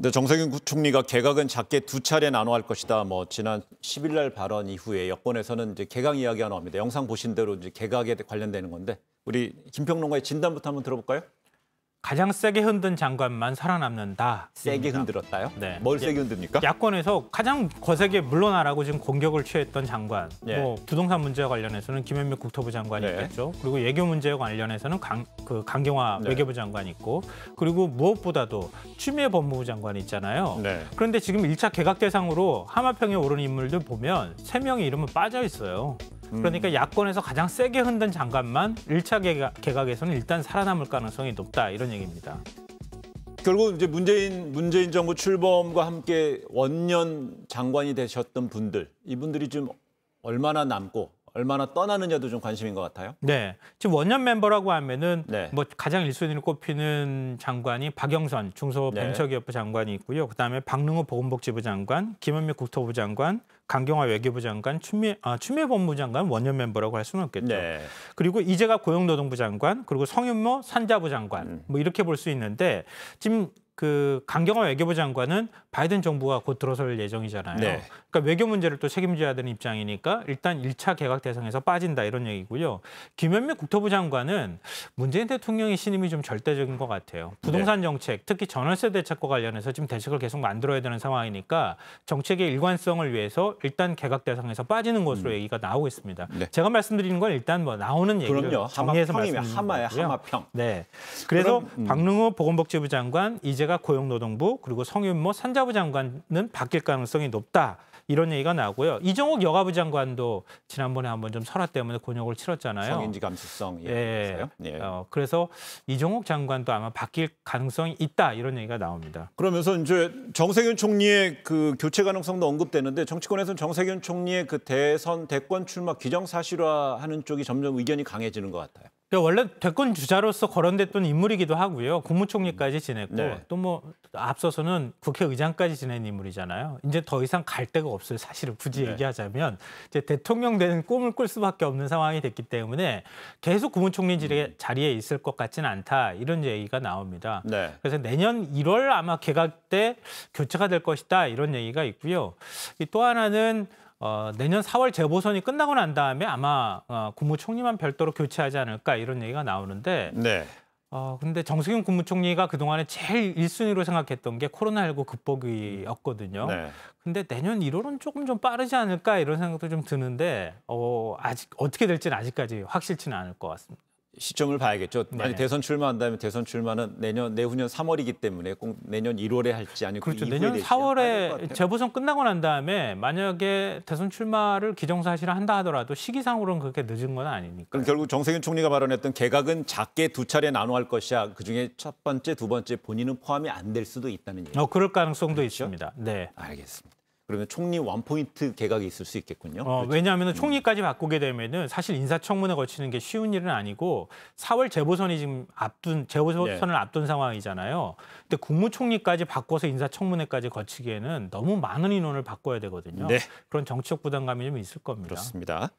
근데 정세균 총리가 개각은 작게 두 차례 나눠 할 것이다. 지난 10일 날 발언 이후에 여권에서는 이제 개각 이야기가 나옵니다. 영상 보신 대로 이제 개각에 관련되는 건데 우리 김평론가의 진단부터 한번 들어볼까요? 가장 세게 흔든 장관만 살아남는다. 세게 흔들었다요? 네. 뭘 세게 흔듭니까? 야권에서 가장 거세게 물러나라고 지금 공격을 취했던 장관. 예. 부동산 문제와 관련해서는 김현미 국토부 장관이 네. 있겠죠. 그리고 외교 문제와 관련해서는 강경화 네. 외교부 장관이 있고, 그리고 무엇보다도 추미애 법무부 장관이 있잖아요. 네. 그런데 지금 1차 개각 대상으로 하마평에 오른 인물들 보면 3명이 이름은 빠져 있어요. 그러니까 야권에서 가장 세게 흔든 장관만 1차 개각에서는 일단 살아남을 가능성이 높다, 이런 얘기입니다. 결국 이제 문재인 정부 출범과 함께 원년 장관이 되셨던 분들, 이분들이 좀 얼마나 남고 얼마나 떠나느냐도 좀 관심인 것 같아요. 네, 지금 원년 멤버라고 하면은 네. 가장 1순위로 꼽히는 장관이 박영선 중소벤처기업부 장관이 있고요. 그다음에 박능호 보건복지부 장관, 김현미 국토부 장관, 강경화 외교부 장관, 추미애 법무부 장관 원년 멤버라고 할 수는 없겠죠. 네. 그리고 이재갑 고용노동부 장관, 그리고 성윤모 산자부 장관, 이렇게 볼 수 있는데 지금 강경화 외교부 장관은 바이든 정부가 곧 들어설 예정이잖아요. 네. 그러니까 외교 문제를 또 책임져야 되는 입장이니까 일단 1차 개각 대상에서 빠진다, 이런 얘기고요. 김현미 국토부 장관은 문재인 대통령의 신임이 좀 절대적인 것 같아요. 부동산 정책, 특히 전월세 대책과 관련해서 지금 대책을 계속 만들어야 되는 상황이니까 정책의 일관성을 위해서 일단 개각 대상에서 빠지는 것으로 얘기가 나오고 있습니다. 네. 제가 말씀드리는 건 일단 나오는 얘기를 그럼요. 정리해서 하마평이면 말씀드리는 하마야, 거고요. 하마평. 네. 그래서 그럼, 박능호 보건복지부 장관, 이재갑 고용노동부, 그리고 성윤모 산자부 장관은 바뀔 가능성이 높다, 이런 얘기가 나오고요. 이정욱 여가부 장관도 지난번에 한번 좀 설화 때문에 곤욕을 치렀잖아요. 성인지 감수성. 예. 예. 그래서 이정욱 장관도 아마 바뀔 가능성이 있다, 이런 얘기가 나옵니다. 그러면서 이제 정세균 총리의 그 교체 가능성도 언급되는데 정치권에서는 정세균 총리의 그 대권 출마 기정사실화하는 쪽이 점점 의견이 강해지는 것 같아요. 원래 대권 주자로서 거론됐던 인물이기도 하고요. 국무총리까지 지냈고 네. 또 앞서서는 국회의장까지 지낸 인물이잖아요. 이제 더 이상 갈 데가 없어요. 사실은 굳이 얘기하자면 이제 대통령 되는 꿈을 꿀 수밖에 없는 상황이 됐기 때문에 계속 국무총리 자리에 있을 것 같지는 않다, 이런 얘기가 나옵니다. 네. 그래서 내년 1월 아마 개각 때 교체가 될 것이다, 이런 얘기가 있고요. 또 하나는 내년 4월 재보선이 끝나고 난 다음에 아마 국무총리만 별도로 교체하지 않을까, 이런 얘기가 나오는데 네. 근데 정세균 국무총리가 그동안에 제일 1순위로 생각했던 게 코로나19 극복이었거든요. 네. 근데 내년 1월은 조금 좀 빠르지 않을까, 이런 생각도 좀 드는데 아직 어떻게 될지는 아직까지 확실치는 않을 것 같습니다. 시점을 봐야겠죠. 네네. 만약 대선 출마한다면 대선 출마는 내후년 3월이기 때문에 꼭 내년 1월에 할지 아니면 그렇죠. 그 이후에 내년 될지 4월에 재보선 끝나고 난 다음에 만약에 대선 출마를 기정사실화한다 하더라도 시기상으로는 그렇게 늦은 건 아니니까. 그럼 결국 정세균 총리가 발언했던 개각은 작게 두 차례 나눠 할 것이야. 그중에 첫 번째, 두 번째 본인은 포함이 안 될 수도 있다는 얘기죠. 그럴 가능성도 그렇죠? 있습니다. 네. 알겠습니다. 그러면 총리 원포인트 개각이 있을 수 있겠군요. 그렇죠? 왜냐하면 총리까지 바꾸게 되면은 사실 인사청문회 거치는 게 쉬운 일은 아니고 4월 재보선이 지금 재보선을 앞둔 상황이잖아요. 근데 국무총리까지 바꿔서 인사청문회까지 거치기에는 너무 많은 인원을 바꿔야 되거든요. 네. 그런 정치적 부담감이 좀 있을 겁니다. 그렇습니다.